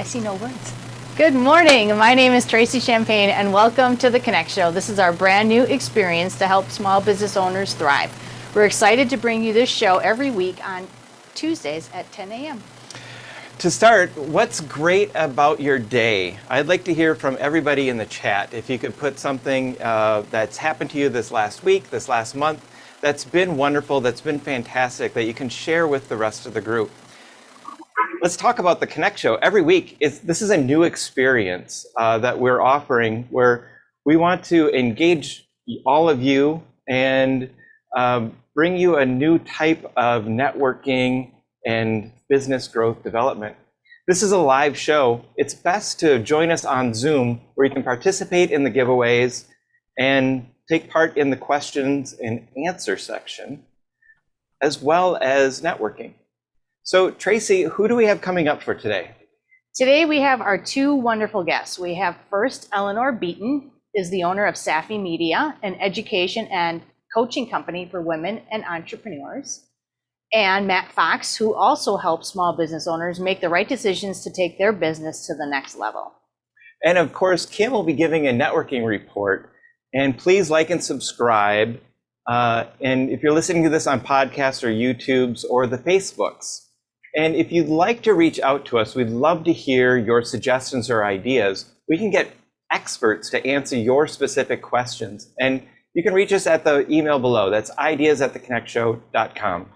see no words. Good morning. My name is Tracy Champagne, and welcome to the Connect Show. This is our brand new experience to help small business owners thrive. We're excited to bring you this show every week on Tuesdays at 10 a.m. To start, what's great about your day? I'd like to hear from everybody in the chat. If you could put something that's happened to you this last week, this last month, that's been wonderful, that's been fantastic, that you can share with the rest of the group. Let's talk about the Connect Show. Every week, this is a new experience that we're offering where we want to engage all of you and bring you a new type of networking and business growth development. This is a live show. It's best to join us on Zoom, where you can participate in the giveaways and take part in the questions and answer section, as well as networking. So Tracy, who do we have coming up for today? Today we have our two wonderful guests. We have first Eleanor Beaton, is the owner of Sappy Media, an education and coaching company for women and entrepreneurs. And Matt Fox, who also helps small business owners make the right decisions to take their business to the next level. And of course, Kim will be giving a networking report. And please like and subscribe. And if you're listening to this on podcasts or YouTubes or the Facebooks, and if you'd like to reach out to us, we'd love to hear your suggestions or ideas. We can get experts to answer your specific questions. And you can reach us at the email below. That's ideas@theconnectshow.com.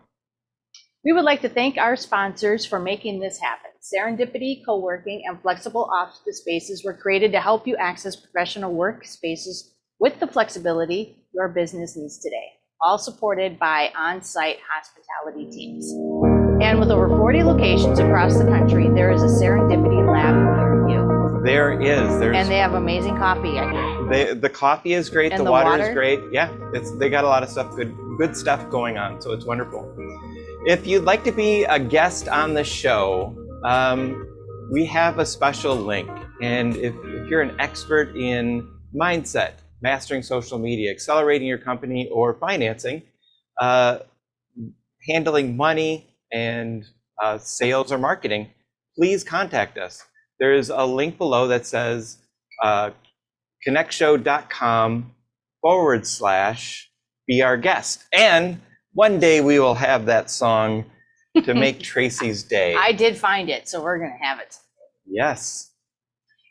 We would like to thank our sponsors for making this happen. Serendipity, co-working, and flexible office spaces were created to help you access professional work spaces with the flexibility your business needs today, all supported by on-site hospitality teams. And with over 40 locations across the country, there is a Serendipity lab near you. There is. And they have amazing coffee, I hear. The coffee is great, and the water is great. Yeah, they got a lot of stuff, good stuff going on, so it's wonderful. If you'd like to be a guest on the show, we have a special link. And if you're an expert in mindset, mastering social media, accelerating your company, or financing, handling money and sales or marketing, please contact us. There's a link below that says connectshow.com/be our guest. And one day we will have that song to make Tracy's day. I did find it, so we're going to have it. Yes.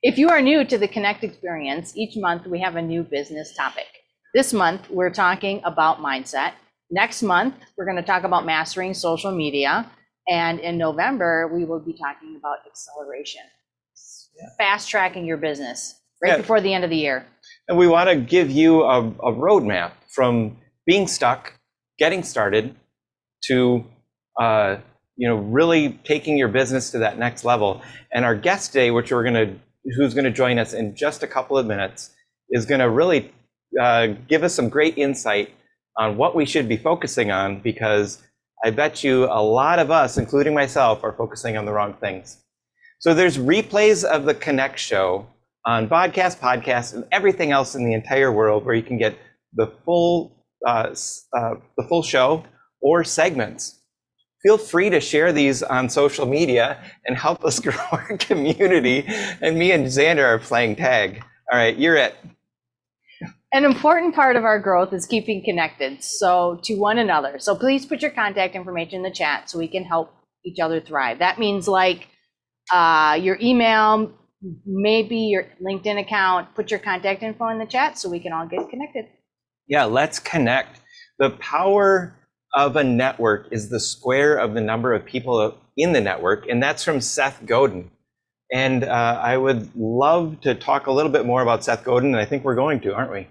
If you are new to the Connect experience, each month we have a new business topic. This month, we're talking about mindset. Next month, we're going to talk about mastering social media. And in November, we will be talking about acceleration, fast tracking your business before the end of the year. And we want to give you a roadmap from being stuck, getting started, to really taking your business to that next level. And our guest today, who's going to join us in just a couple of minutes, is going to really give us some great insight on what we should be focusing on, because I bet you a lot of us, including myself, are focusing on the wrong things. So there's replays of the Connect Show on podcasts, and everything else in the entire world, where you can get the full show or segments. Feel free to share these on social media and help us grow our community. And me and Xander are playing tag. All right, you're it. An important part of our growth is keeping connected to one another. So please put your contact information in the chat so we can help each other thrive. That means like your email, maybe your LinkedIn account. Put your contact info in the chat so we can all get connected. Yeah, let's connect. The power of a network is the square of the number of people in the network, and that's from Seth Godin. And I would love to talk a little bit more about Seth Godin, and I think we're going to, aren't we?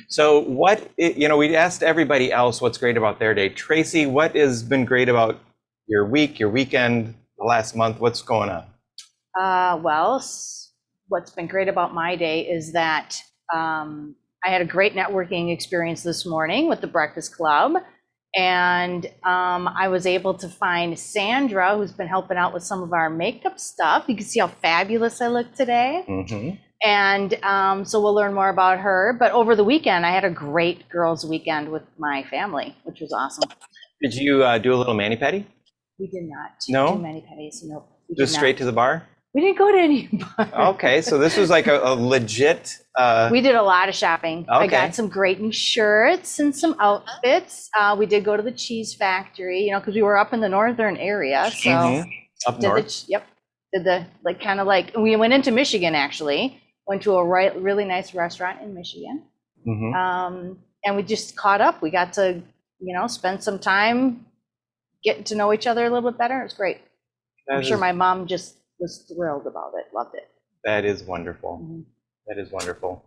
So we asked everybody else what's great about their day. Tracy, what has been great about your week, your weekend, the last month? What's going on? Well, what's been great about my day is that I had a great networking experience this morning with the Breakfast Club. And I was able to find Sandra, who's been helping out with some of our makeup stuff. You can see how fabulous I look today. Mm-hmm. And so we'll learn more about her. But over the weekend, I had a great girls' weekend with my family, which was awesome. Did you do a little mani-pedi? We did not do mani-pedis. Nope. Just straight to the bar? We didn't go to any bars. Okay, so this was like a legit. We did a lot of shopping. I Okay. got some great new shirts and some outfits. We did go to the cheese factory, you know, because we were up in the northern area. So Up did north. did the like kind of like we went into Michigan actually. Went to a really nice restaurant in Michigan, and we just caught up. We got to spend some time getting to know each other a little bit better. It was great. I'm sure my mom just was thrilled about it. Loved it. That is wonderful. That is wonderful.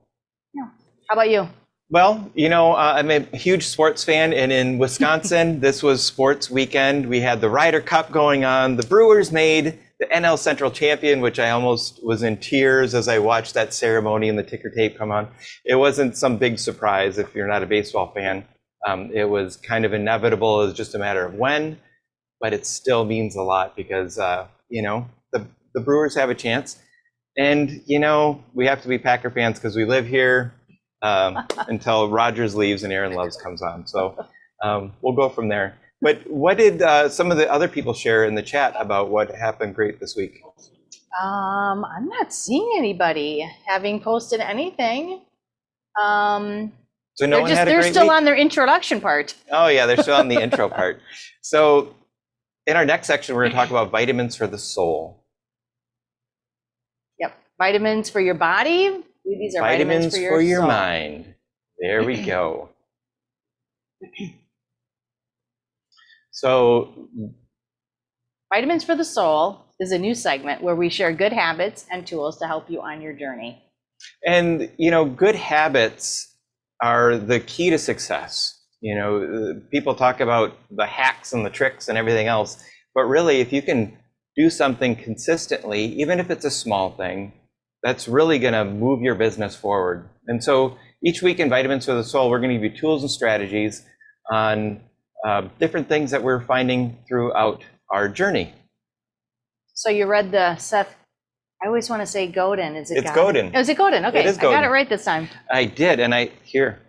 Yeah. How about you? Well, I'm a huge sports fan, and in Wisconsin, this was sports weekend. We had the Ryder Cup going on. The Brewers made the NL Central champion, which I almost was in tears as I watched that ceremony and the ticker tape come on. It wasn't some big surprise if you're not a baseball fan. It was kind of inevitable. It was just a matter of when, but it still means a lot because, the Brewers have a chance. And, we have to be Packer fans because we live here until Rogers leaves and Aaron Loves comes on. So we'll go from there. But what did some of the other people share in the chat about what happened great this week? I'm not seeing anybody having posted anything. So no one had a they're great still week? on their introduction part. Oh yeah, they're still on the intro part. So in our next section, we're going to talk about vitamins for the soul. Yep, vitamins for your body. These are vitamins for your soul. mind. There we go. So Vitamins for the Soul is a new segment where we share good habits and tools to help you on your journey. And, good habits are the key to success. People talk about the hacks and the tricks and everything else, but really, if you can do something consistently, even if it's a small thing, that's really going to move your business forward. And so each week in Vitamins for the Soul, we're going to give you tools and strategies on different things that we're finding throughout our journey. So you read the Seth, I always want to say Godin. Is it It's Godin. Oh, is it Godin? Okay, It is I got Godin. it right this time. I did, and I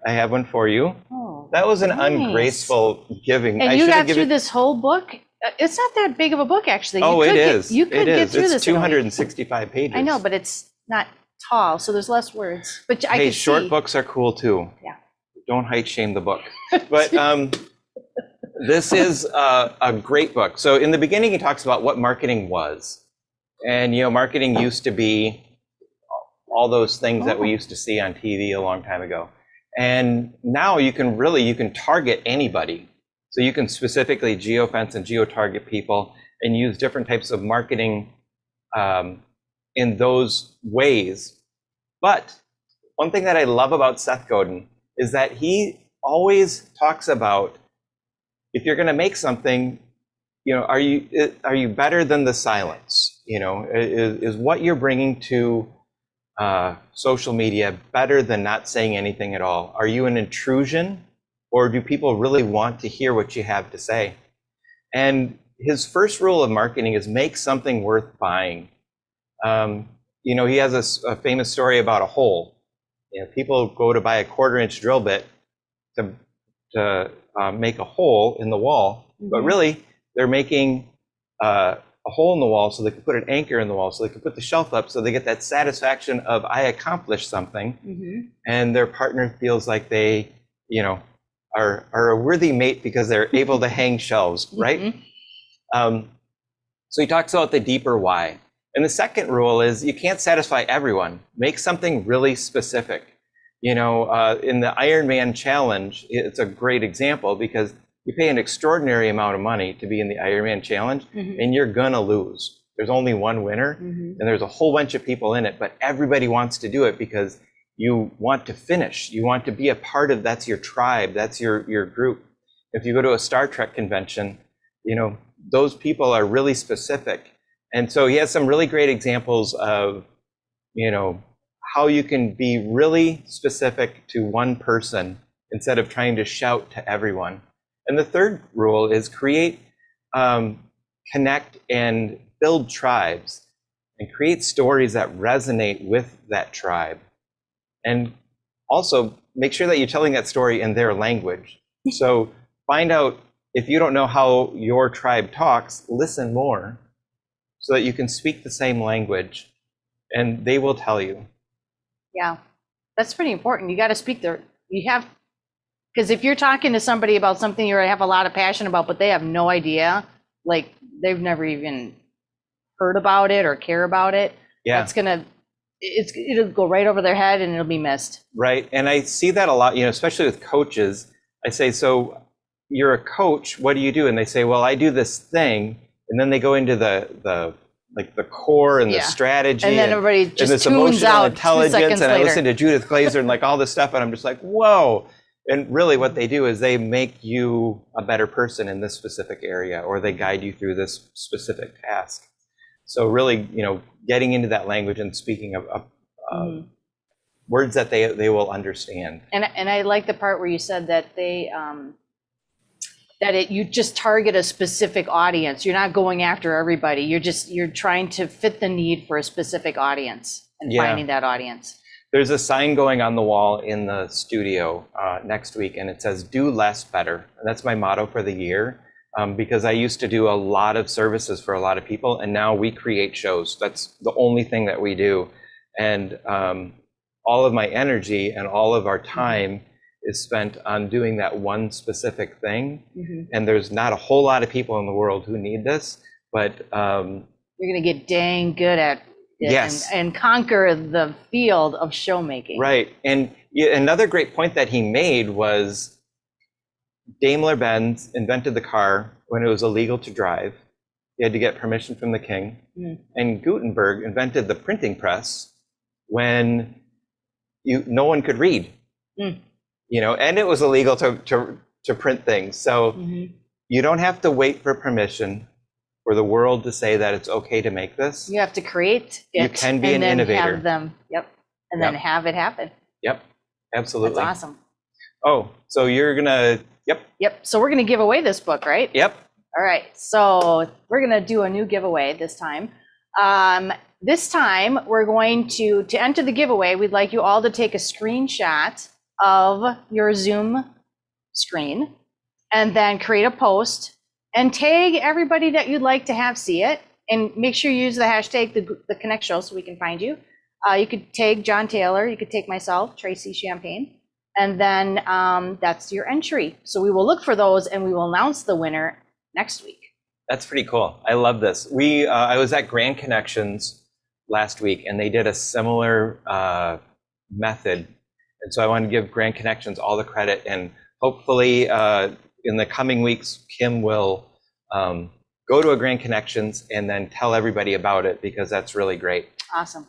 have one for you. Oh, That was an nice. ungraceful giving. And I you should have got through this whole book? It's not that big of a book, actually. Oh, it is. You could get through this. It's 265 pages. I know, but it's not tall, so there's less words. But I Hey, could short see. books are cool too. Yeah. Don't height shame the book. But this is a great book. So in the beginning, he talks about what marketing was. And, marketing used to be all those things that we used to see on TV a long time ago. And now you can target anybody. So you can specifically geofence and geo-target people and use different types of marketing in those ways. But one thing that I love about Seth Godin is that he always talks about, if you're going to make something, are you better than the silence? Is what you're bringing to social media better than not saying anything at all? Are you an intrusion, or do people really want to hear what you have to say? And his first rule of marketing is make something worth buying. He has a famous story about a hole. People go to buy a 1/4-inch drill bit to make a hole in the wall, but really they're making a hole in the wall so they can put an anchor in the wall, so they can put the shelf up, so they get that satisfaction of I accomplished something, and their partner feels like they, are a worthy mate because they're able to hang shelves, right? So he talks about the deeper why. And the second rule is you can't satisfy everyone. Make something really specific. In the Ironman challenge, it's a great example because you pay an extraordinary amount of money to be in the Ironman challenge, and you're gonna lose. There's only one winner, and there's a whole bunch of people in it, but everybody wants to do it because you want to finish. You want to be a part of, that's your tribe, that's your group. If you go to a Star Trek convention, those people are really specific. And so he has some really great examples of, how you can be really specific to one person instead of trying to shout to everyone. And the third rule is create, connect, and build tribes, and create stories that resonate with that tribe. And also make sure that you're telling that story in their language. So find out, if you don't know how your tribe talks, listen more so that you can speak the same language, and they will tell you. Yeah, that's pretty important. You got to speak because if you're talking to somebody about something you have a lot of passion about, but they have no idea, like they've never even heard about it or care about it, Yeah. it'll go right over their head and it'll be missed. Right. And I see that a lot, especially with coaches. I say, so you're a coach, what do you do? And they say, well, I do this thing. And then they go into the core and the strategy and then everybody just this tunes emotional out intelligence. And I later. listen to Judith Glaser and like all this stuff. And I'm just like, whoa. And really what they do is they make you a better person in this specific area, or they guide you through this specific task. So really, getting into that language and speaking of words that they will understand. And I like the part where you said that you just target a specific audience. You're not going after everybody. You're trying to fit the need for a specific audience and finding that audience. There's a sign going on the wall in the studio next week, and it says, do less better. And that's my motto for the year, because I used to do a lot of services for a lot of people, and now we create shows. That's the only thing that we do. And all of my energy and all of our time is spent on doing that one specific thing. And there's not a whole lot of people in the world who need this, but you're going to get dang good at it and conquer the field of show making. Right. And another great point that he made was Daimler-Benz invented the car when it was illegal to drive. He had to get permission from the king. And Gutenberg invented the printing press when no one could read, and it was illegal to print things. So you don't have to wait for permission for the world to say that it's okay to make this. You have to create it. You can be an innovator. Have them, and then have it happen. Yep, absolutely. That's awesome. Oh, so you're gonna, Yep, so we're gonna give away this book, right? Yep. All right, so we're gonna do a new giveaway this time. This time, we're going to enter the giveaway, we'd like you all to take a screenshot of your Zoom screen and then create a post and tag everybody that you'd like to have see it. And make sure you use the hashtag, the Connect Show, so we can find you. You could tag John Taylor, you could take myself, Tracy Champagne, and then that's your entry. So we will look for those and we will announce the winner next week. That's pretty cool. I love this. I was at Grand Connections last week, and they did a similar method. And so I want to give Grand Connections all the credit, and hopefully in the coming weeks, Kim will go to a Grand Connections and then tell everybody about it, because that's really great. Awesome.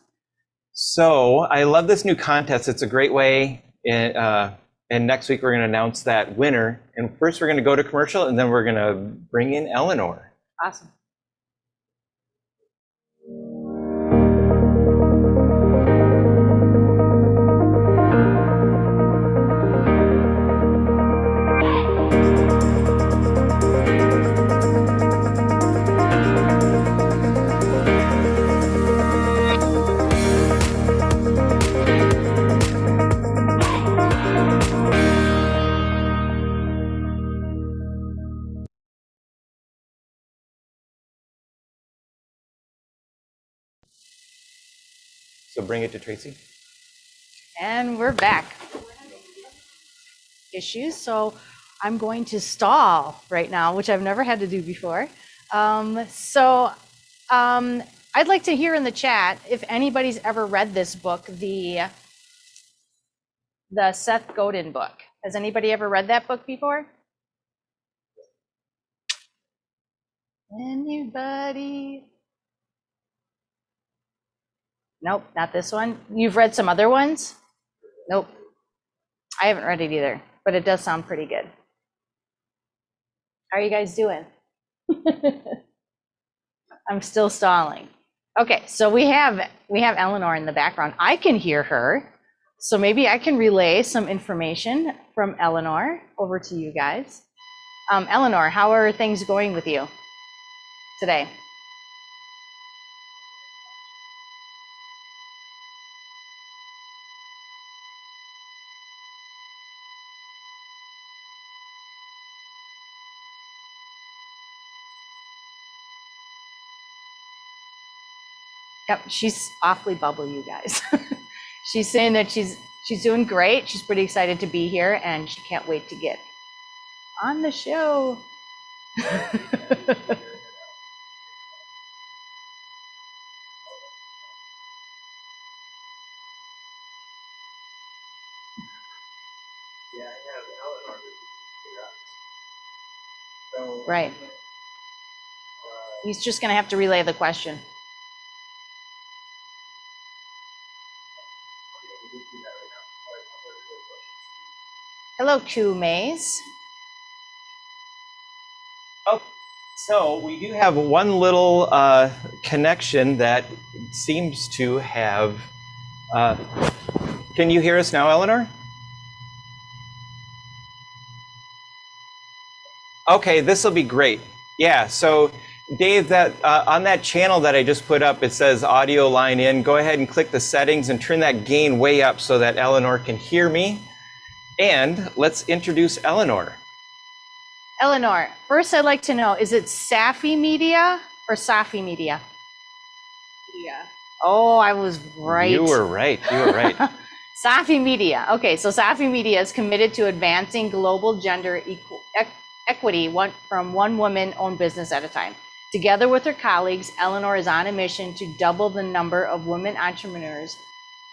So I love this new contest. It's a great way. And next week, we're going to announce that winner. And first, we're going to go to commercial, and then we're going to bring in Eleanor. Awesome. So bring it to Tracy. And we're back. Issues, so I'm going to stall right now, which I've never had to do before. I'd like to hear in the chat if anybody's ever read this book, the Seth Godin book. Has anybody ever read that book before? Anybody? Nope, not this one. You've read some other ones? Nope. I haven't read it either, but it does sound pretty good. How are you guys doing? I'm still stalling. Okay, so we have Eleanor in the background. I can hear her, so maybe I can relay some information from Eleanor over to you guys. Eleanor, how are things going with you today? Yep, she's awfully bubbly, you guys. She's saying that she's doing great. She's pretty excited to be here, and she can't wait to get on the show. Right. He's just going to have to relay the question. Hello, Q Maze. Oh, so we do have one little connection that seems to have. Can you hear us now, Eleanor? Okay, this will be great. Yeah, so Dave, that on that channel that I just put up, it says audio line in. Go ahead and click the settings and turn that gain way up so that Eleanor can hear me. And let's introduce Eleanor. Eleanor, first I'd like to know, is it Safi Media or Safi Media? Yeah. Oh, I was right. You were right. You were right. Safi Media. Okay, so Safi Media is committed to advancing global gender equity from one woman-owned business at a time. Together with her colleagues, Eleanor is on a mission to double the number of women entrepreneurs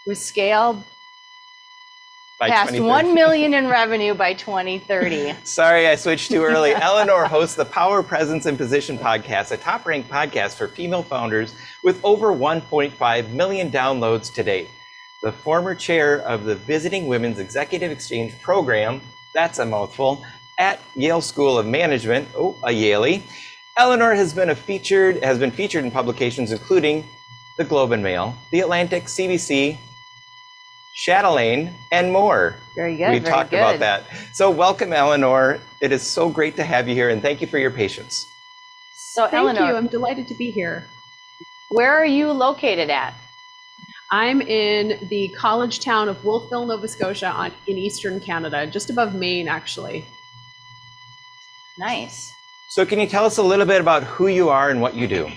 who scale past 1 million in revenue by 2030. Sorry, I switched too early. Eleanor hosts the Power, Presence, and Position podcast, a top-ranked podcast for female founders with over 1.5 million downloads to date. The former chair of the Visiting Women's Executive Exchange Program, that's a mouthful, at Yale School of Management, a Yaley. Eleanor has been featured in publications including the Globe and Mail, the Atlantic, CBC, Chatelaine, and more. Very good. We talked about that. So welcome, Eleanor. It is so great to have you here, and thank you for your patience. So Thank Eleanor, you. I'm delighted to be here. where are you located at? I'm in the college town of Wolfville, Nova Scotia, in eastern Canada, just above Maine, actually. Nice. So can you tell us a little bit about who you are and what you do?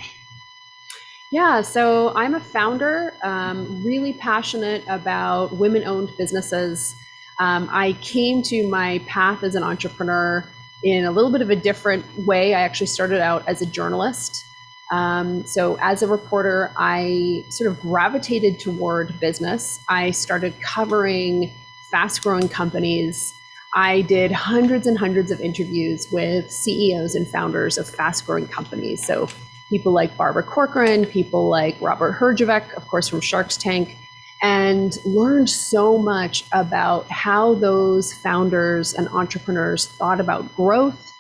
Yeah, so I'm a founder, really passionate about women-owned businesses. I came to my path as an entrepreneur in a little bit of a different way. I actually started out as a journalist. So as a reporter, I sort of gravitated toward business. I started covering fast-growing companies. I did hundreds and hundreds of interviews with CEOs and founders of fast-growing companies. So people like Barbara Corcoran, people like Robert Herjavec, of course, from Shark's Tank, and learned so much about how those founders and entrepreneurs thought about growth,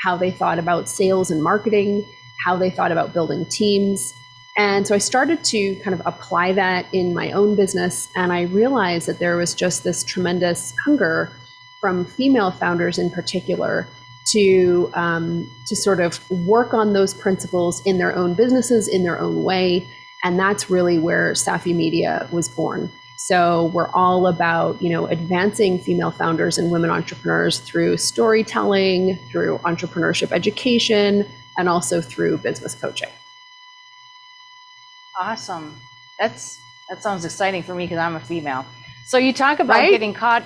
how they thought about sales and marketing, how they thought about building teams. And so I started to kind of apply that in my own business, and I realized that there was just this tremendous hunger from female founders in particular to sort of work on those principles in their own businesses, in their own way. And that's really where Safi Media was born. So we're all about, advancing female founders and women entrepreneurs through storytelling, through entrepreneurship education, and also through business coaching. Awesome. That sounds exciting for me because I'm a female. So you talk about getting caught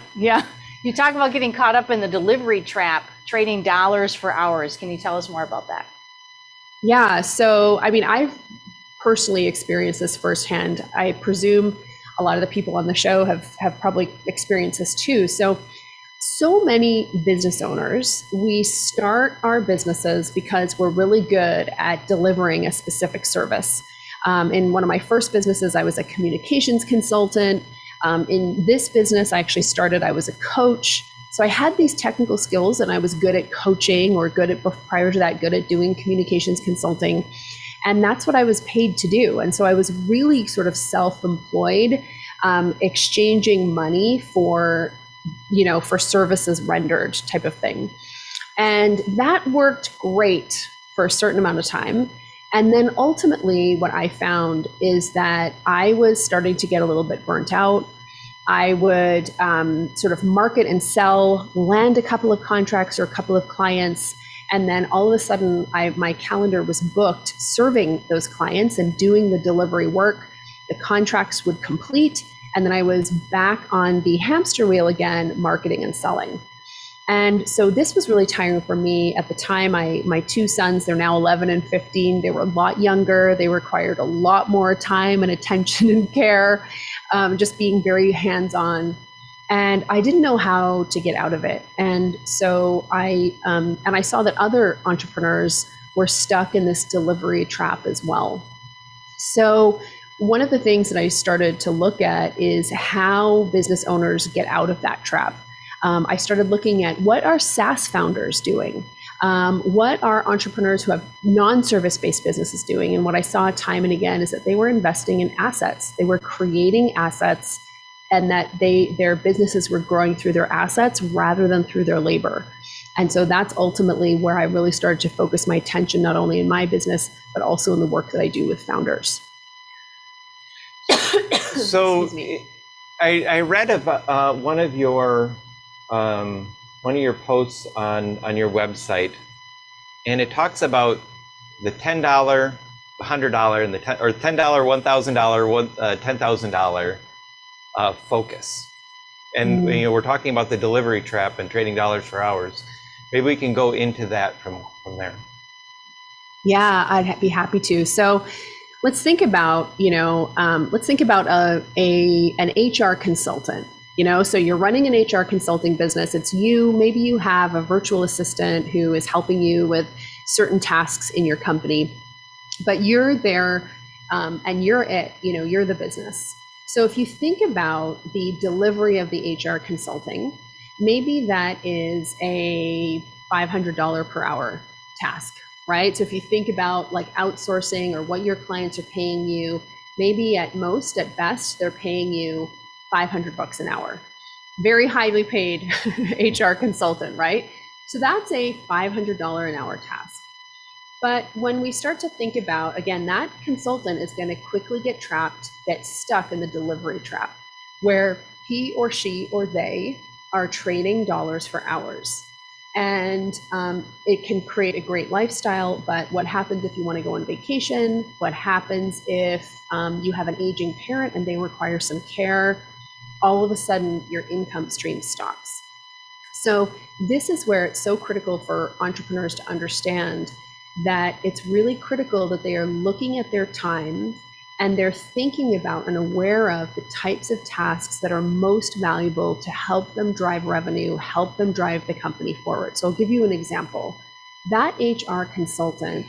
up in the delivery trap, trading dollars for hours. Can you tell us more about that? Yeah, so I've personally experienced this firsthand. I presume a lot of the people on the show have probably experienced this too. So many business owners, we start our businesses because we're really good at delivering a specific service. In one of my first businesses, I was a communications consultant. In this business, I was a coach. So I had these technical skills and I was good at coaching or prior to that, good at doing communications consulting. And that's what I was paid to do. And so I was really sort of self-employed, exchanging money for services rendered type of thing. And that worked great for a certain amount of time. And then ultimately what I found is that I was starting to get a little bit burnt out. I would sort of market and sell, land a couple of contracts or a couple of clients, And then all of a sudden, my calendar was booked serving those clients and doing the delivery work. The contracts would complete, and then I was back on the hamster wheel again, marketing and selling. And so this was really tiring for me at the time. My two sons, they're now 11 and 15. They were a lot younger. They required a lot more time and attention and care, just being very hands-on. And I didn't know how to get out of it. And so I saw that other entrepreneurs were stuck in this delivery trap as well. So one of the things that I started to look at is how business owners get out of that trap. I started looking at what are SaaS founders doing? What are entrepreneurs who have non-service-based businesses doing? And what I saw time and again is that they were investing in assets. They were creating assets, and that their businesses were growing through their assets rather than through their labor. And so that's ultimately where I really started to focus my attention, not only in my business, but also in the work that I do with founders. So I read about one of your posts on your website, and it talks about the $10, $100, and the $10, $1,000, $10,000 focus. And we're talking about the delivery trap and trading dollars for hours. Maybe we can go into that from there. Yeah, I'd be happy to. So let's think about, an HR consultant. So you're running an HR consulting business. It's you. Maybe you have a virtual assistant who is helping you with certain tasks in your company, but you're there, and you're it. You're the business. So if you think about the delivery of the HR consulting, maybe that is a $500 per hour task, right? So if you think about like outsourcing or what your clients are paying you, maybe at best, they're paying you $500 an hour. Very highly paid HR consultant, right? So that's a $500 an hour task. But when we start to think about, again, that consultant is going to quickly get stuck in the delivery trap, where he or she or they are trading dollars for hours. And it can create a great lifestyle, but what happens if you want to go on vacation? What happens if you have an aging parent and they require some care? All of a sudden, your income stream stops. So this is where it's so critical for entrepreneurs to understand that it's really critical that they are looking at their time and they're thinking about and aware of the types of tasks that are most valuable to help them drive revenue, help them drive the company forward. So I'll give you an example. That HR consultant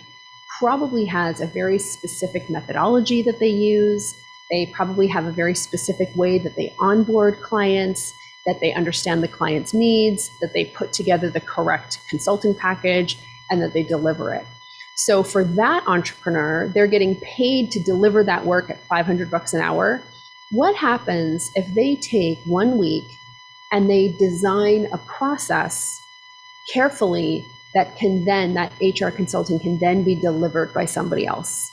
probably has a very specific methodology that they use. They probably have a very specific way that they onboard clients, that they understand the client's needs, that they put together the correct consulting package, and that they deliver it. So for that entrepreneur, they're getting paid to deliver that work at $500 an hour. What happens if they take 1 week and they design a process carefully that HR consulting can then be delivered by somebody else?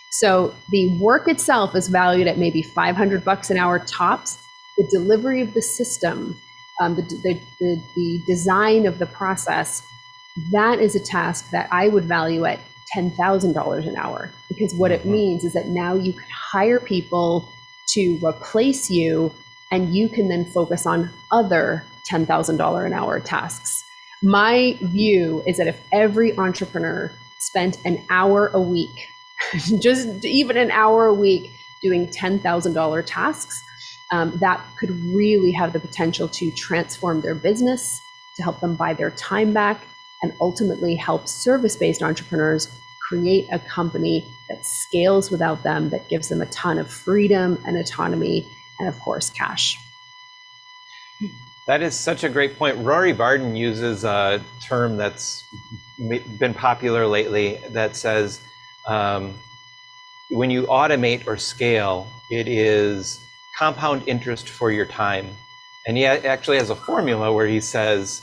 So the work itself is valued at maybe $500 an hour tops. The delivery of the system, the design of the process, that is a task that I would value at $10,000 an hour, because what it means is that now you can hire people to replace you, and you can then focus on other $10,000 an hour tasks. My view is that if every entrepreneur spent an hour a week, just even an hour a week doing $10,000 tasks, that could really have the potential to transform their business, to help them buy their time back, and ultimately help service-based entrepreneurs create a company that scales without them, that gives them a ton of freedom and autonomy, and of course, cash. That is such a great point. Rory Barden uses a term that's been popular lately that says, when you automate or scale, it is compound interest for your time. And he actually has a formula where he says,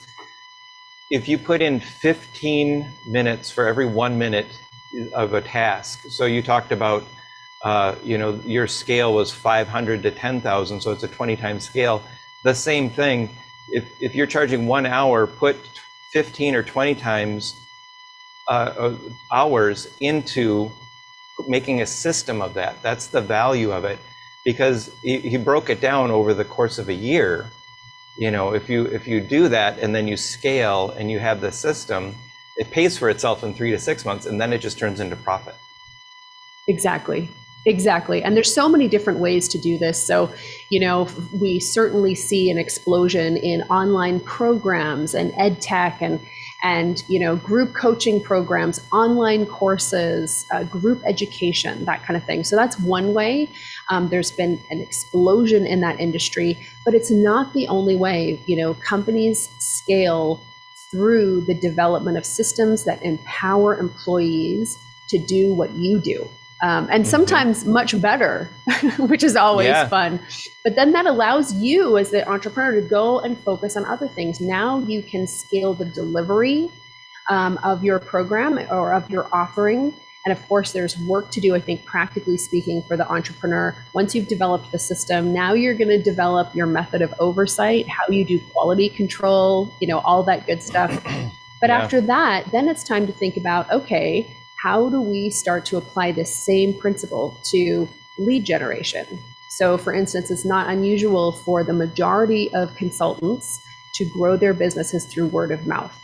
if you put in 15 minutes for every 1 minute of a task, so you talked about, your scale was 500 to 10,000, so it's a 20 times scale. The same thing, if you're charging 1 hour, put 15 or 20 times hours into making a system of that. That's the value of it, because he broke it down over the course of a year. You know, if you do that and then you scale and you have the system, it pays for itself in 3 to 6 months, and then it just turns into profit. Exactly. Exactly. And there's so many different ways to do this. So, you know, we certainly see an explosion in online programs and ed tech and you know, group coaching programs, online courses, group education, that kind of thing. So that's one way. There's been an explosion in that industry, but it's not the only way. You know, companies scale through the development of systems that empower employees to do what you do. And sometimes much better, which is always fun. But then that allows you as the entrepreneur to go and focus on other things. Now you can scale the delivery of your program or of your offering. And of course, there's work to do, I think, practically speaking, for the entrepreneur. Once you've developed the system, now you're going to develop your method of oversight, how you do quality control, you know, all that good stuff. But after that, then it's time to think about, okay, how do we start to apply this same principle to lead generation? So for instance, it's not unusual for the majority of consultants to grow their businesses through word of mouth.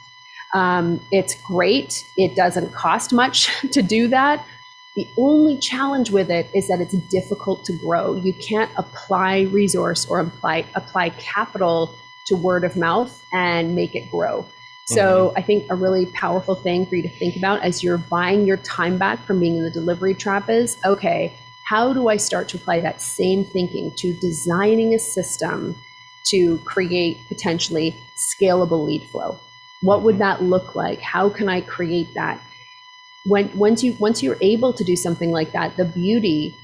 It's great. It doesn't cost much to do that. The only challenge with it is that it's difficult to grow. You can't apply resource or apply capital to word of mouth and make it grow. So I think a really powerful thing for you to think about as you're buying your time back from being in the delivery trap is, okay, how do I start to apply that same thinking to designing a system to create potentially scalable lead flow? What would that look like? How can I create that? Once you're able to do something like that, the beauty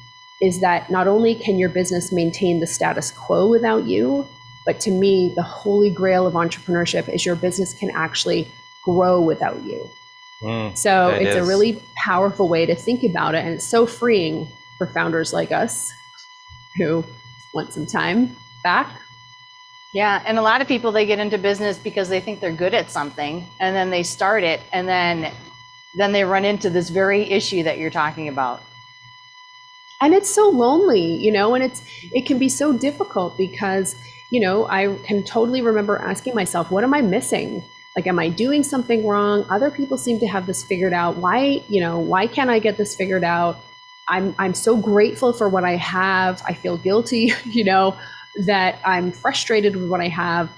is that not only can your business maintain the status quo without you, but to me, the holy grail of entrepreneurship is your business can actually grow without you. So it's a really powerful way to think about it. And it's so freeing for founders like us who want some time back. Yeah, and a lot of people, they get into business because they think they're good at something, and then they start it, and then they run into this very issue that you're talking about. And it's so lonely, you know, and it can be so difficult because, you know, I can totally remember asking myself, what am I missing? Like, am I doing something wrong? Other people seem to have this figured out. Why can't I get this figured out? I'm so grateful for what I have. I feel guilty, you know, that I'm frustrated with what I have.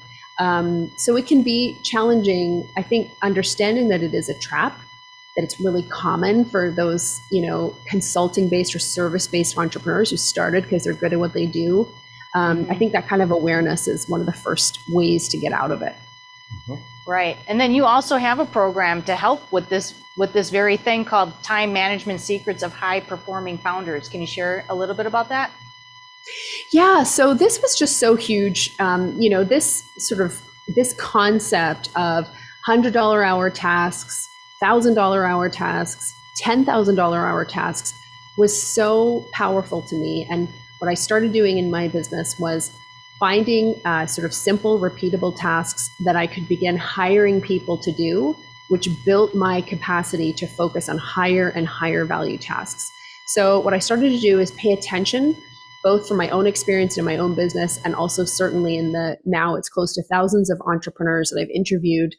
So it can be challenging, I think, understanding that it is a trap, that it's really common for those, you know, consulting-based or service-based entrepreneurs who started because they're good at what they do. I think that kind of awareness is one of the first ways to get out of it. Right. And then you also have a program to help with this very thing called Time Management Secrets of High Performing Founders. Can you share a little bit about that? Yeah, so this was just so huge. You know, this concept of $100 hour tasks, $1,000 hour tasks, $10,000 hour tasks was so powerful to me. And what I started doing in my business was finding sort of simple, repeatable tasks that I could begin hiring people to do, which built my capacity to focus on higher and higher value tasks. So what I started to do is pay attention, both from my own experience in my own business, and also certainly now it's close to thousands of entrepreneurs that I've interviewed.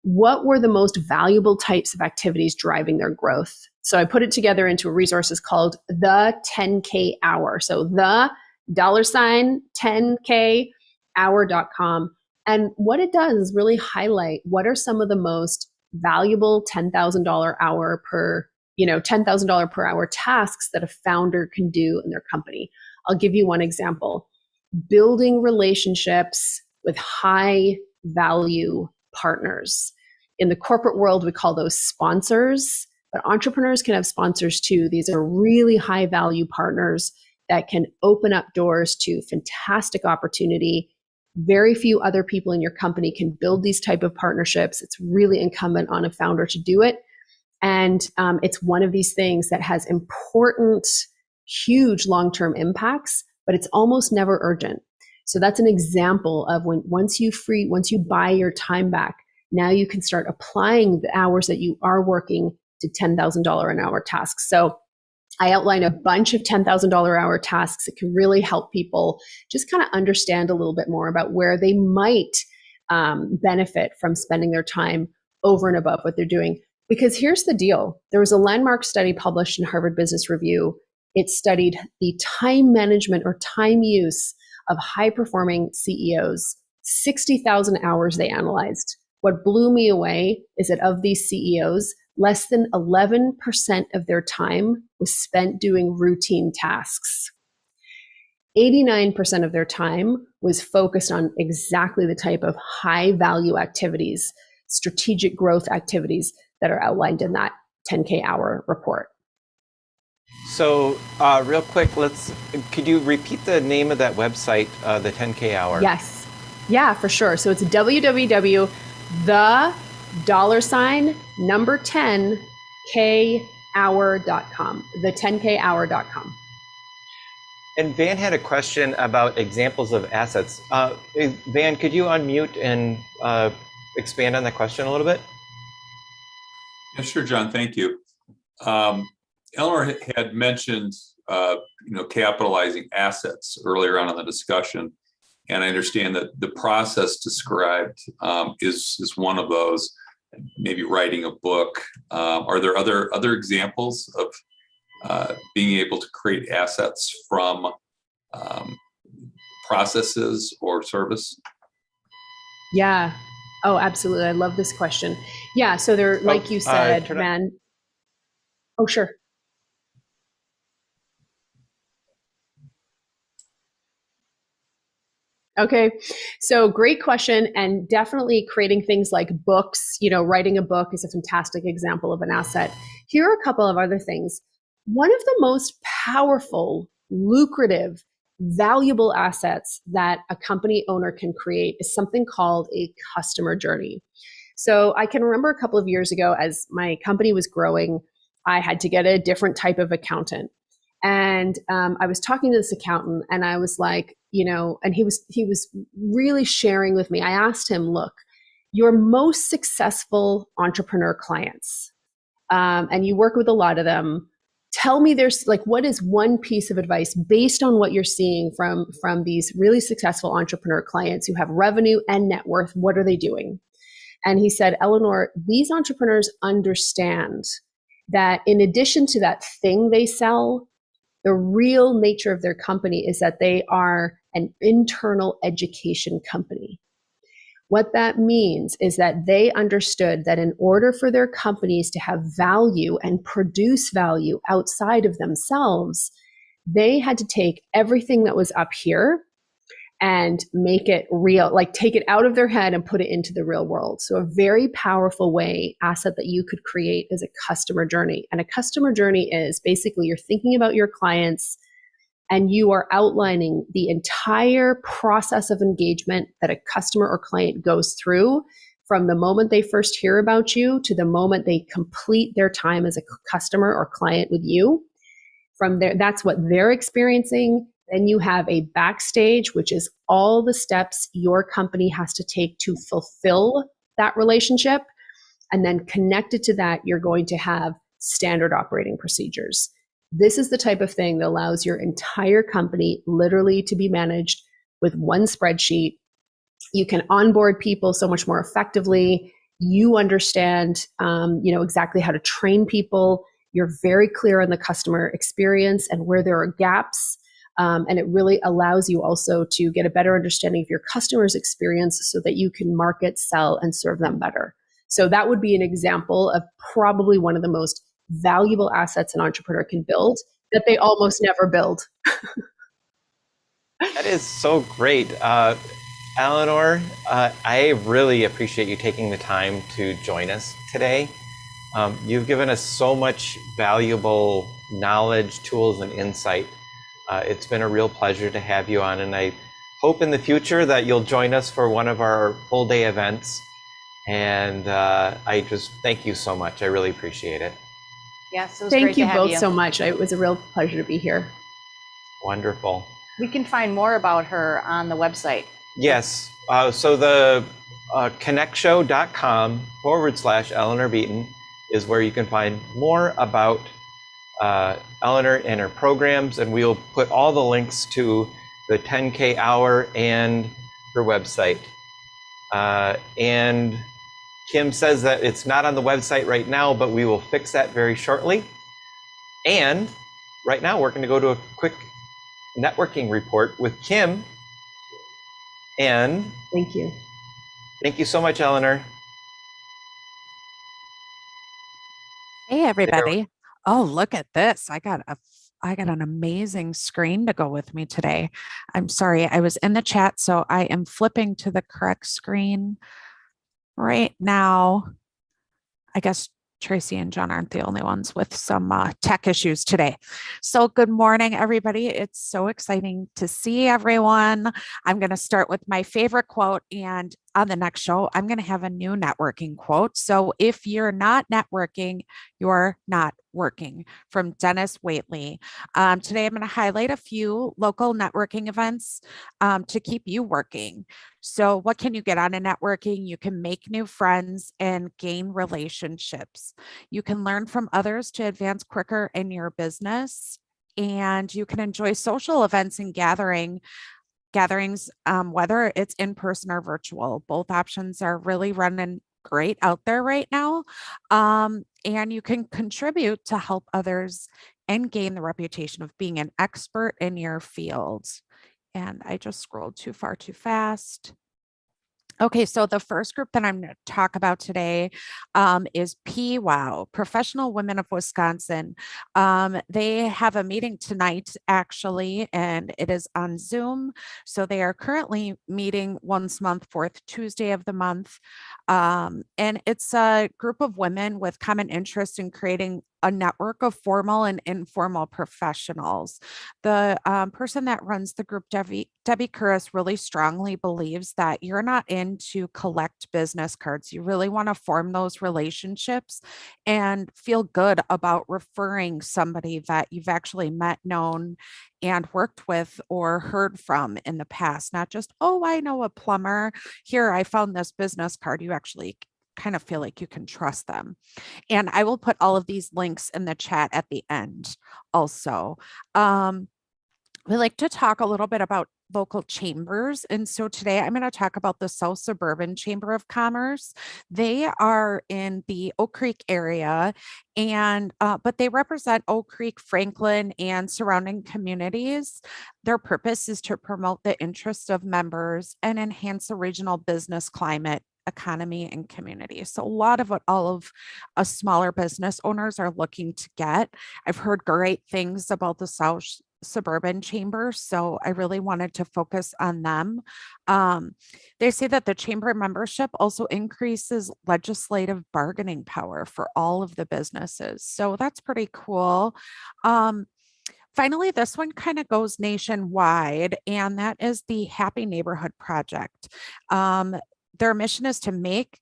What were the most valuable types of activities driving their growth? So I put it together into a resource called the 10K Hour. So the $10K hour.com. And what it does is really highlight what are some of the most valuable $10,000 hour per, $10,000 per hour tasks that a founder can do in their company. I'll give you one example. Building relationships with high value partners. In the corporate world, we call those sponsors, but entrepreneurs can have sponsors too. These are really high value partners that can open up doors to fantastic opportunity. Very few other people in your company can build these type of partnerships. It's really incumbent on a founder to do it. And it's one of these things that has important, huge long-term impacts, but it's almost never urgent. So that's an example of once you buy your time back, Now you can start applying the hours that you are working to $10,000 an hour tasks. So I outline a bunch of $10,000 hour tasks that can really help people just kind of understand a little bit more about where they might benefit from spending their time over and above what they're doing. Because here's the deal. There was a landmark study published in Harvard Business Review. It studied the time management or time use of high-performing CEOs. 60,000 hours they analyzed. What blew me away is that of these CEOs, less than 11% of their time was spent doing routine tasks. 89% of their time was focused on exactly the type of high-value activities, strategic growth activities that are outlined in that 10K hour report. So real quick, could you repeat the name of that website, the 10K hour? Yes. Yeah, for sure. So it's www.the$10khour.com, the10khour.com. And Van had a question about examples of assets. Van, could you unmute and expand on that question a little bit? Yeah, sure, John. Thank you. Eleanor had mentioned, capitalizing assets earlier on in the discussion, and I understand that the process described is one of those. Maybe writing a book. Are there other examples of being able to create assets from processes or service? Yeah. Oh, absolutely. I love this question. Yeah. So there, like you said, man. Oh, sure. Okay. So great question. And definitely creating things like books, writing a book is a fantastic example of an asset. Here are a couple of other things. One of the most powerful, lucrative, valuable assets that a company owner can create is something called a customer journey. So I can remember a couple of years ago, as my company was growing, I had to get a different type of accountant. And I was talking to this accountant and I was like, and he was really sharing with me. I asked him, look, your most successful entrepreneur clients, and you work with a lot of them, tell me what is one piece of advice based on what you're seeing from these really successful entrepreneur clients who have revenue and net worth? What are they doing? And he said, Eleanor, these entrepreneurs understand that in addition to that thing they sell, the real nature of their company is that they are an internal education company. What that means is that they understood that in order for their companies to have value and produce value outside of themselves, they had to take everything that was up here and make it real, like take it out of their head and put it into the real world. So a very powerful asset that you could create is a customer journey. And a customer journey is basically you're thinking about your clients and you are outlining the entire process of engagement that a customer or client goes through from the moment they first hear about you to the moment they complete their time as a customer or client with you. From there, that's what they're experiencing. Then you have a backstage, which is all the steps your company has to take to fulfill that relationship. And then connected to that, you're going to have standard operating procedures. This is the type of thing that allows your entire company literally to be managed with one spreadsheet. You can onboard people so much more effectively. You understand, exactly how to train people. You're very clear on the customer experience and where there are gaps. And it really allows you also to get a better understanding of your customer's experience so that you can market, sell, and serve them better. So that would be an example of probably one of the most valuable assets an entrepreneur can build that they almost never build. That is so great. Eleanor, I really appreciate you taking the time to join us today. You've given us so much valuable knowledge, tools, and insight. It's been a real pleasure to have you on, and I hope in the future that you'll join us for one of our full day events. And I just thank you so much. I really appreciate it. Yes, it was great to have you. Thank you both so much. It was a real pleasure to be here. Wonderful. We can find more about her on the website. Yes. So connectshow.com/Eleanor Beaton is where you can find more about Eleanor and her programs, and we'll put all the links to the 10K hour and her website. And Kim says that it's not on the website right now, but we will fix that very shortly. And right now, we're going to go to a quick networking report with Kim. And Thank you. thank you so much, Eleanor. Hey, everybody. Oh, look at this. I got an amazing screen to go with me today. I'm sorry, I was in the chat, so I am flipping to the correct screen right now. I guess Tracy and Jon aren't the only ones with some tech issues today. So good morning, everybody. It's so exciting to see everyone. I'm going to start with my favorite quote, and on the next show, I'm going to have a new networking quote. So if you're not networking, you're not working, from Dennis Waitley. Today, I'm going to highlight a few local networking events to keep you working. So what can you get out of networking? You can make new friends and gain relationships. You can learn from others to advance quicker in your business. And you can enjoy social events and gatherings, whether it's in person or virtual. Both options are really running great out there right now. And you can contribute to help others and gain the reputation of being an expert in your field. And I just scrolled too fast. Okay, so the first group that I'm going to talk about today is PWOW, Professional Women of Wisconsin. They have a meeting tonight, actually, and it is on Zoom. So they are currently meeting once a month, fourth Tuesday of the month. And it's a group of women with common interest in creating a network of formal and informal professionals. The person that runs the group, Debbie Curris, really strongly believes that you're not in to collect business cards. You really want to form those relationships and feel good about referring somebody that you've actually met, known, and worked with or heard from in the past. Not just, oh, I know a plumber. Here, I found this business card. You actually kind of feel like you can trust them. And I will put all of these links in the chat at the end also. We like to talk a little bit about local chambers. And so today I'm going to talk about the South Suburban Chamber of Commerce. They are in the Oak Creek area, and but they represent Oak Creek, Franklin, and surrounding communities. Their purpose is to promote the interests of members and enhance the regional business climate, economy, and community. So a lot of what all of us smaller business owners are looking to get. I've heard great things about the South Suburban Chamber, so I really wanted to focus on them. They say that the chamber membership also increases legislative bargaining power for all of the businesses. So that's pretty cool. Finally, this one kind of goes nationwide, and that is the Happy Neighborhood Project. Their mission is to make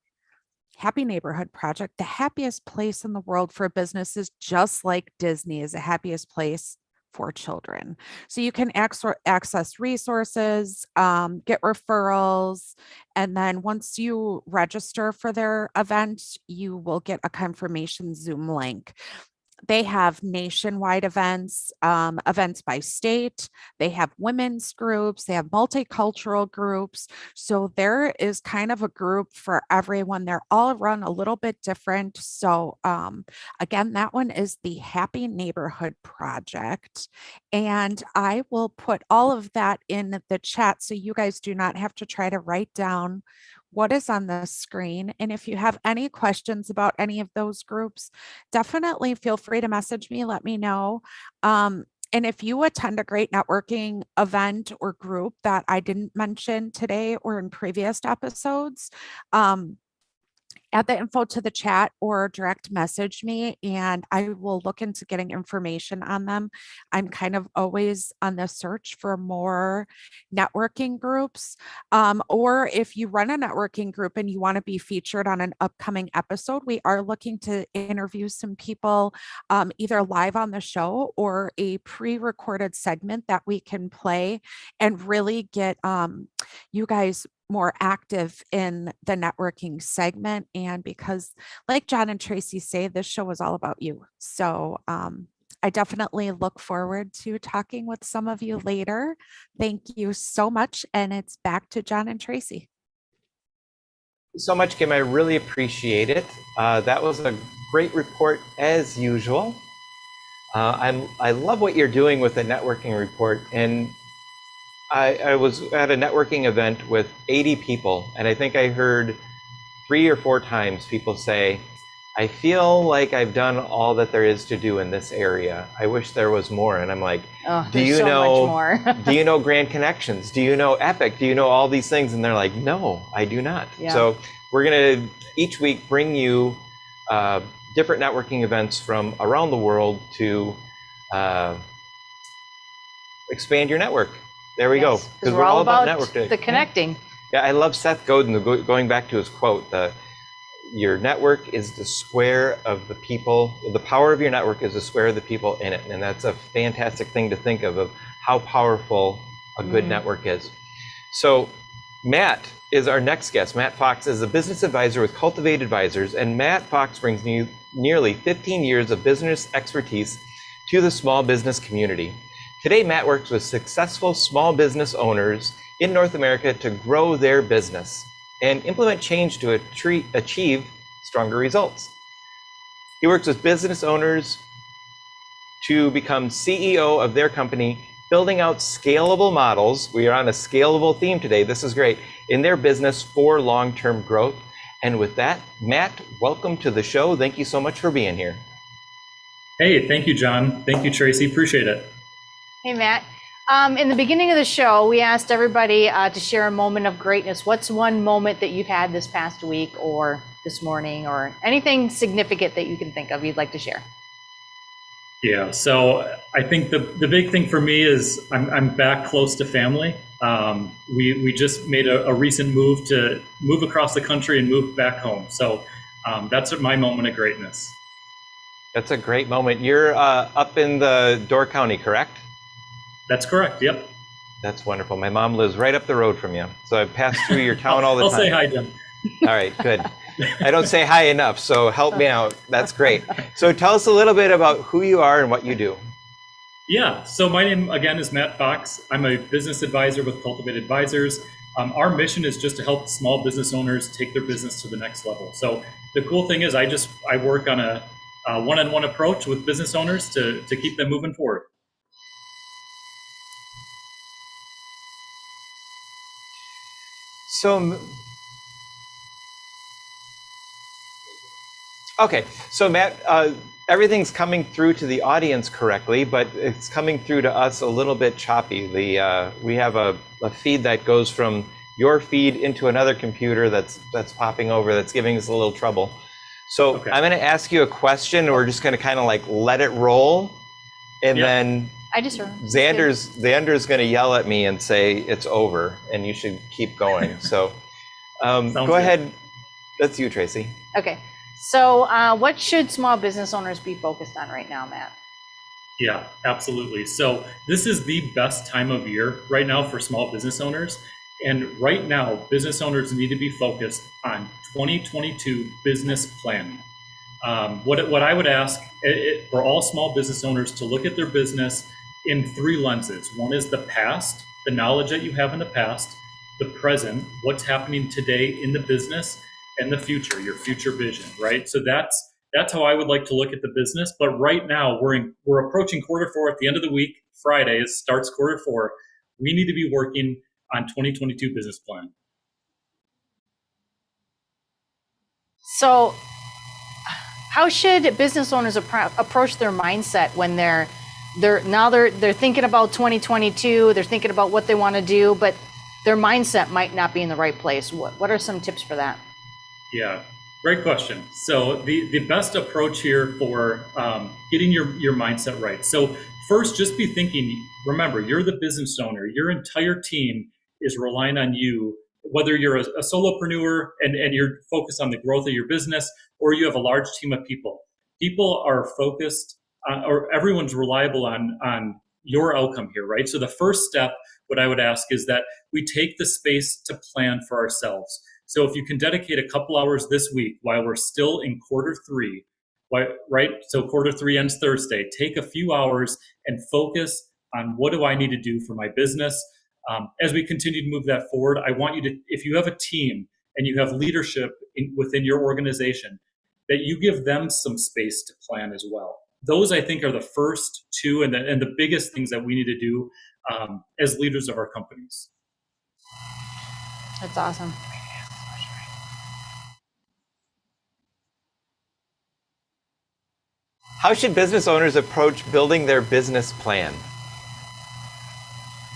Happy Neighborhood Project the happiest place in the world for businesses, just like Disney is the happiest place for children. So you can access resources, get referrals, and then once you register for their event, you will get a confirmation Zoom link. They have nationwide events, events by state. They have women's groups. They have multicultural groups. So there is kind of a group for everyone. They're all run a little bit different. So again, that one is the Happy Neighborhood Project. And I will put all of that in the chat so you guys do not have to try to write down what is on the screen. And if you have any questions about any of those groups, definitely feel free to message me, let me know. And if you attend a great networking event or group that I didn't mention today or in previous episodes, add the info to the chat or direct message me, and I will look into getting information on them. I'm kind of always on the search for more networking groups. Or if you run a networking group and you want to be featured on an upcoming episode, we are looking to interview some people either live on the show or a pre-recorded segment that we can play and really get you guys more active in the networking segment. And because, like John and Tracy say, this show is all about you. So I definitely look forward to talking with some of you later. Thank you so much. And it's back to John and Tracy. So much, Kim. I really appreciate it. That was a great report as usual. I love what you're doing with the networking report. And I was at a networking event with 80 people, and I think I heard 3 or 4 times people say, I feel like I've done all that there is to do in this area. I wish there was more. And I'm like, Oh, do there's you so know, much more. do you know Grand Connections? Do you know Epic? Do you know all these things? And they're like, no, I do not. Yeah. So we're going to each week bring you different networking events from around the world to expand your network. There we go. Because we're all about networking. the connecting. Yeah, I love Seth Godin, going back to his quote, your network is the square of the people, the power of your network is the square of the people in it. And that's a fantastic thing to think of how powerful a good network is. So Matt is our next guest. Matt Fox is a business advisor with Cultivate Advisors, and Matt Fox brings nearly 15 years of business expertise to the small business community. Today, Matt works with successful small business owners in North America to grow their business and implement change to achieve stronger results. He works with business owners to become CEO of their company, building out scalable models. We are on a scalable theme today. This is great. In their business for long-term growth. And with that, Matt, welcome to the show. Thank you so much for being here. Hey, thank you, John. Thank you, Tracy. Appreciate it. Hey, Matt. In the beginning of the show, we asked everybody to share a moment of greatness. What's one moment that you've had this past week or this morning or anything significant that you can think of you'd like to share? Yeah, so I think the big thing for me is I'm back close to family. We just made a recent move to move across the country and move back home. So that's my moment of greatness. That's a great moment. You're up in the Door County, correct? That's correct, yep. That's wonderful. My mom lives right up the road from you. So I pass through your town all the I'll time. say hi, Jim. All right, good. I don't say hi enough, so help me out. That's great. So tell us a little bit about who you are and what you do. Yeah, so my name, again, is Matt Fox. I'm a business advisor with Cultivate Advisors. Our mission is just to help small business owners take their business to the next level. So the cool thing is I work on a one-on-one approach with business owners to keep them moving forward. So, okay, so Matt, everything's coming through to the audience correctly, but it's coming through to us a little bit choppy. We have a feed that goes from your feed into another computer that's popping over, that's giving us a little trouble. So okay. I'm going to ask you a question, and we're just going to kind of like let it roll, and then I just heard Xander's going to yell at me and say it's over, and you should keep going. So go ahead. That's you, Tracy. Okay. So what should small business owners be focused on right now, Matt? Yeah, absolutely. So this is the best time of year right now for small business owners. And right now, business owners need to be focused on 2022 business planning. What I would ask for all small business owners to look at their business in 3 lenses. One is the past, the knowledge that you have in the past, the present, what's happening today in the business, and the future, your future vision, right? So that's how I would like to look at the business. But right now, we're approaching Q4 at the end of the week. Friday starts Q4. We need to be working on 2022 business plan. So how should business owners approach their mindset when they're thinking about 2022, they're thinking about what they want to do, but their mindset might not be in the right place? What are some tips for that? Yeah, great question. So the best approach here for getting your mindset right. So first, just be thinking, remember, you're the business owner. Your entire team is relying on you, whether you're a solopreneur and you're focused on the growth of your business, or you have a large team of people. People are focused on, or everyone's reliable on your outcome here, right? So the first step, what I would ask is that we take the space to plan for ourselves. So if you can dedicate a couple hours this week while we're still in quarter three, right? So quarter three ends Thursday. Take a few hours and focus on what do I need to do for my business. As we continue to move that forward, I want you to, if you have a team and you have leadership within your organization, that you give them some space to plan as well. Those, I think, are the first two and the biggest things that we need to do as leaders of our companies. That's awesome. How should business owners approach building their business plan?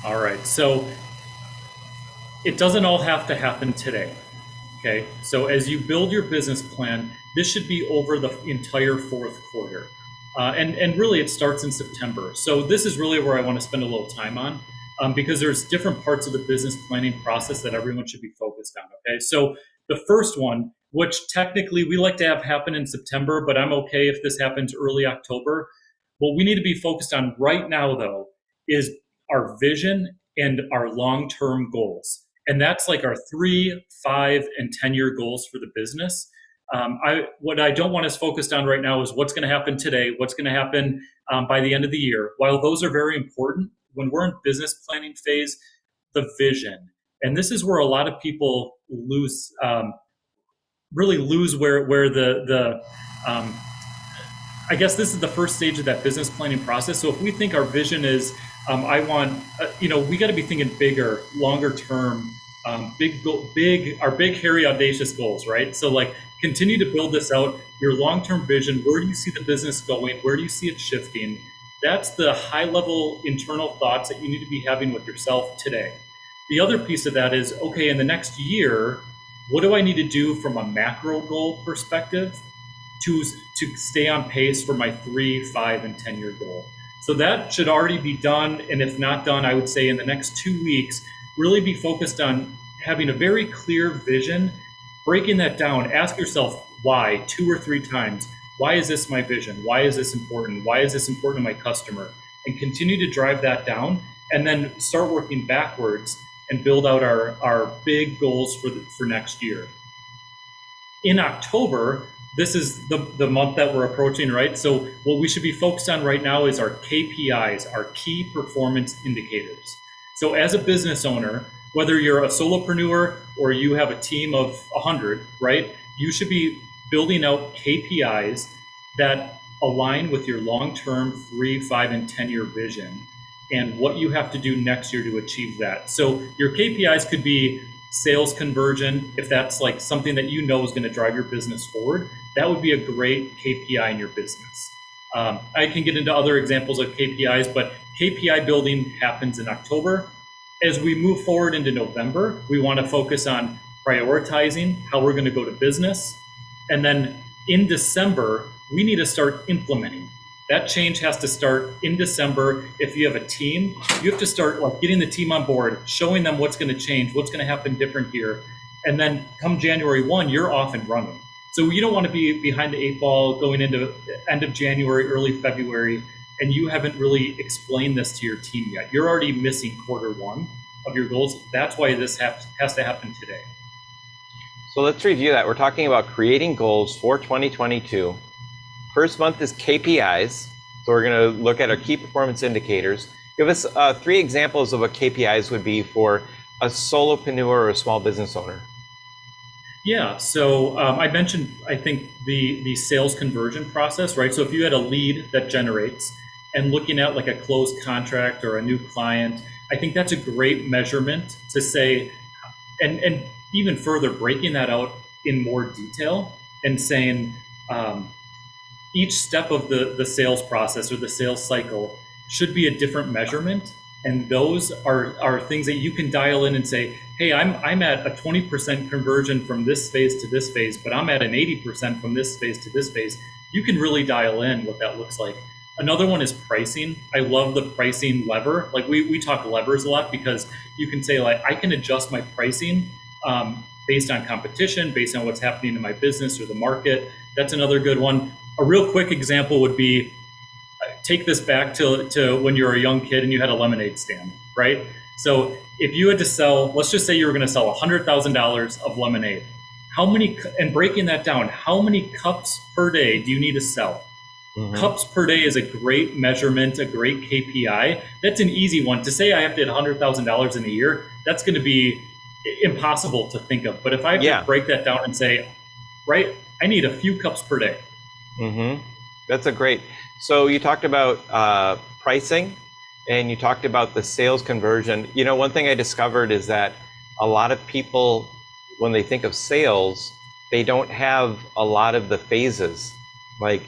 All right, so it doesn't all have to happen today, okay? So as you build your business plan, this should be over the entire fourth quarter. And really it starts in September. So this is really where I want to spend a little time on because there's different parts of the business planning process that everyone should be focused on, okay? So the first one, which technically we like to have happen in September, but I'm okay if this happens early October. What we need to be focused on right now, though, is our vision and our long-term goals. And that's like our 3, 5, and 10-year goals for the business. What I don't want us focused on right now is what's going to happen today, what's going to happen by the end of the year. While those are very important, when we're in business planning phase, the vision. And this is where a lot of people lose, really lose where I guess this is the first stage of that business planning process. So if we think our vision is, I want, we got to be thinking bigger, longer term, our big, hairy, audacious goals, right? So like continue to build this out, your long-term vision. Where do you see the business going? Where do you see it shifting? That's the high level internal thoughts that you need to be having with yourself today. The other piece of that is, okay, in the next year, what do I need to do from a macro goal perspective to stay on pace for my 3, 5, and 10-year goal? So that should already be done. And if not done, I would say in the next 2 weeks, really be focused on having a very clear vision, breaking that down. Ask yourself why 2 or 3 times. Why is this my vision? Why is this important? Why is this important to my customer? And continue to drive that down and then start working backwards and build out our big goals for next year. In October, this is the month that we're approaching, right? So what we should be focused on right now is our KPIs, our key performance indicators. So as a business owner, whether you're a solopreneur or you have a team of 100, right? You should be building out KPIs that align with your long-term 3, 5, and 10-year vision and what you have to do next year to achieve that. So your KPIs could be sales conversion. If that's like something that you know is going to drive your business forward, that would be a great KPI in your business. I can get into other examples of KPIs, but KPI building happens in October. As we move forward into November, we want to focus on prioritizing how we're going to go to business. And then in December, we need to start implementing. That change has to start in December. If you have a team, you have to start like getting the team on board, showing them what's going to change, what's going to happen different here. And then come January 1, you're off and running. So you don't want to be behind the 8 ball going into end of January, early February, and you haven't really explained this to your team yet. You're already missing quarter 1 of your goals. That's why this has to happen today. So let's review that. We're talking about creating goals for 2022. First month is KPIs. So we're going to look at our key performance indicators. Give us 3 examples of what KPIs would be for a solopreneur or a small business owner. Yeah, so I mentioned, I think, the sales conversion process, right? So if you had a lead that generates and looking at like a closed contract or a new client, I think that's a great measurement to say, and even further, breaking that out in more detail and saying, each step of the sales process or the sales cycle should be a different measurement. And those are things that you can dial in and say, hey, I'm at a 20% conversion from this phase to this phase, but I'm at an 80% from this phase to this phase. You can really dial in what that looks like. Another one is pricing. I love the pricing lever. Like we talk levers a lot because you can say like, I can adjust my pricing based on competition, based on what's happening in my business or the market. That's another good one. A real quick example would be take this back to when you were a young kid and you had a lemonade stand, right? So if you had to sell, let's just say you were going to sell $100,000 of lemonade. How many, and breaking that down, how many cups per day do you need to sell? Cups per day is a great measurement, a great KPI. That's an easy one. To say I have to hit $100,000 in a year, that's going to be impossible to think of. But if I have to break that down and say, right, I need a few cups per day. That's a great. So you talked about pricing, and you talked about the sales conversion. You know, one thing I discovered is that a lot of people, when they think of sales, they don't have a lot of the phases. Like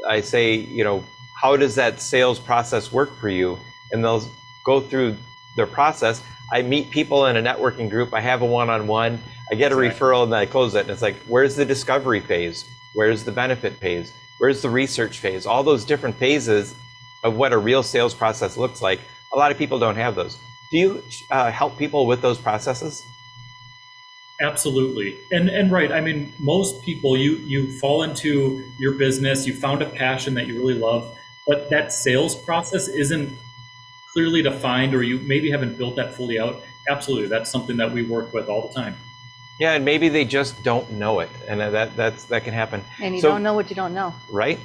I say, you know, how does that sales process work for you? And they'll go through their process. I meet people in a networking group. I have a one-on-one. I get a referral and then I close it. And it's like, where's the discovery phase? Where's the benefit phase? Where's the research phase? All those different phases of what a real sales process looks like. A lot of people don't have those. Do you help people with those processes? Absolutely. And right, I mean, most people, you fall into your business, you found a passion that you really love, but that sales process isn't clearly defined, or you maybe haven't built that fully out. Absolutely. That's something that we work with all the time. Yeah, and maybe they just don't know it, and that can happen. And you don't know what you don't know. Right?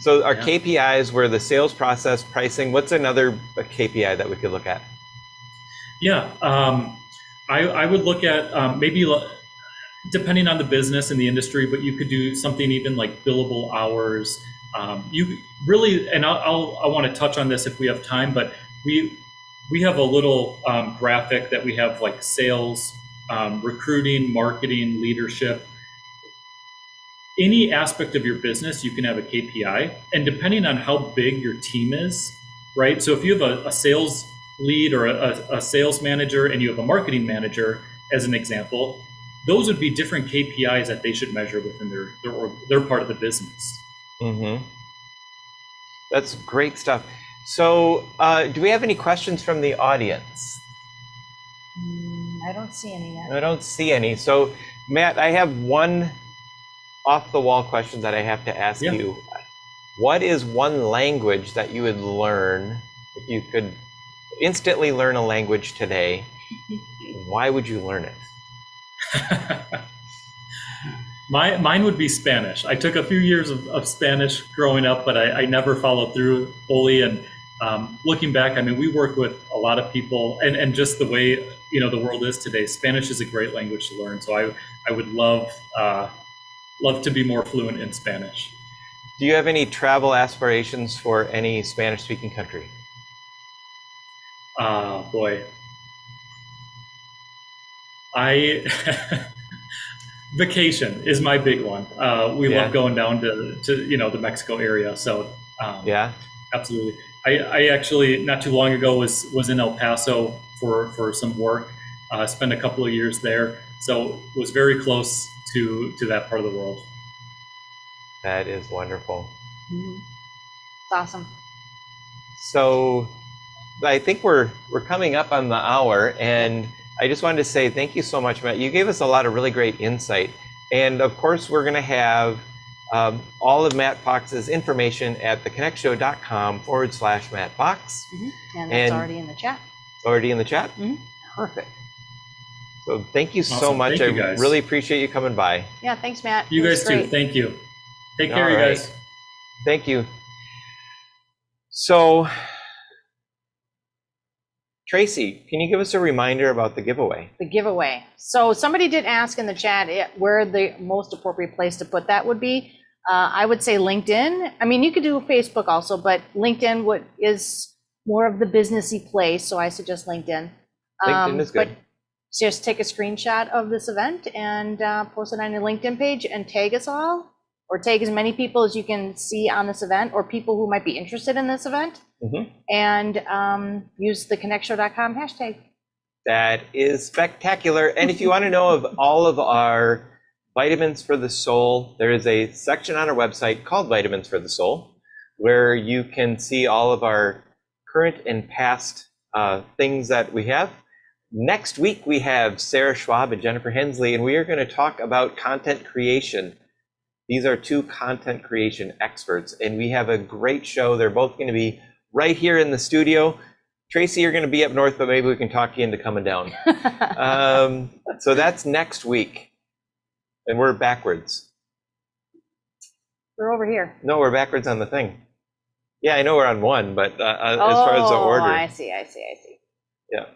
So our KPIs were the sales process, pricing. What's another KPI that we could look at? Yeah, I would look at maybe depending on the business and the industry, but you could do something even like billable hours. You really, and I want to touch on this if we have time, but we have a little graphic that we have like sales, recruiting, marketing, leadership. Any aspect of your business, you can have a KPI, and depending on how big your team is, right? So if you have a sales lead or a sales manager and you have a marketing manager, as an example, those would be different KPIs that they should measure within their part of the business. That's great stuff. So do we have any questions from the audience? I don't see any yet. I don't see any. So Matt, I have one off the wall question that I have to ask you. What is one language that you would learn if you could instantly learn a language today? Why would you learn it? Mine would be Spanish. I took a few years of Spanish growing up, but I never followed through fully. And looking back, I mean, we work with a lot of people, and just the way the world is today, Spanish is a great language to learn. So I would love to be more fluent in Spanish. Do you have any travel aspirations for any Spanish-speaking country? Boy. Vacation is my big one. We love going down to the Mexico area. So absolutely. I actually not too long ago was in El Paso for some work. Spent a couple of years there, so was very close to that part of the world. That is wonderful. It's awesome. So I think we're coming up on the hour, and I just wanted to say thank you so much, Matt. You gave us a lot of really great insight. And of course, we're going to have all of Matt Fox's information at theconnectshow.com/Matt Fox. And that's already in the chat. It's already in the chat? Perfect. So thank you so much. I really appreciate you coming by. Yeah, thanks, Matt. You guys too. Thank you. Take care, you guys. Thank you. So, Tracy, can you give us a reminder about the giveaway? The giveaway. So somebody did ask in the chat where the most appropriate place to put that would be. I would say LinkedIn. I mean, you could do Facebook also, but LinkedIn is more of the businessy place, so I suggest LinkedIn. LinkedIn is good. But just take a screenshot of this event and post it on your LinkedIn page and tag us all, or tag as many people as you can see on this event, or people who might be interested in this event, and use the connectshow.com hashtag. That is spectacular. And if you want to know of all of our vitamins for the soul, there is a section on our website called Vitamins for the Soul, where you can see all of our current and past things that we have. Next week, we have Sarah Schwab and Jennifer Hensley, and we are going to talk about content creation. These are two content creation experts, and we have a great show. They're both going to be right here in the studio. Tracy, you're going to be up north, but maybe we can talk you into coming down. So that's next week, and we're backwards. We're over here. No, we're backwards on the thing. Yeah, I know we're on one, but as far as the order. I see. Yeah.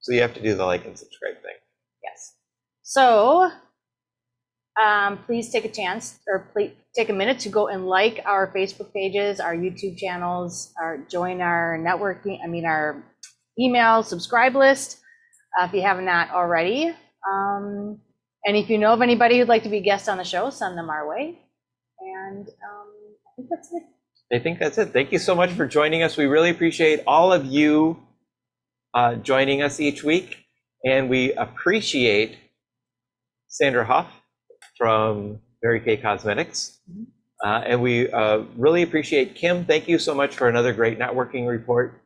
So you have to do the like and subscribe thing. Yes. So please take a chance, or please take a minute to go and like our Facebook pages, our YouTube channels, join our our email subscribe list if you have not already. And if you know of anybody who'd like to be a guest on the show, send them our way. And I think that's it. I think that's it. Thank you so much for joining us. We really appreciate all of you joining us each week. And we appreciate Sandra Huff from Mary Kay Cosmetics. And we really appreciate Kim. Thank you so much for another great networking report.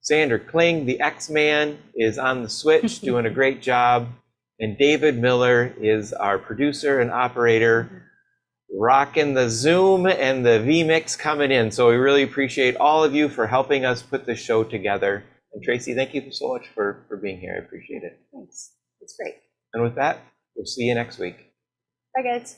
Sander Kling, the X-Man, is on the switch, doing a great job. And David Miller is our producer and operator, rocking the Zoom and the vMix coming in. So we really appreciate all of you for helping us put this show together. And Tracy, thank you so much for being here. I appreciate it. Thanks. It's great. And with that, we'll see you next week. Bye, guys.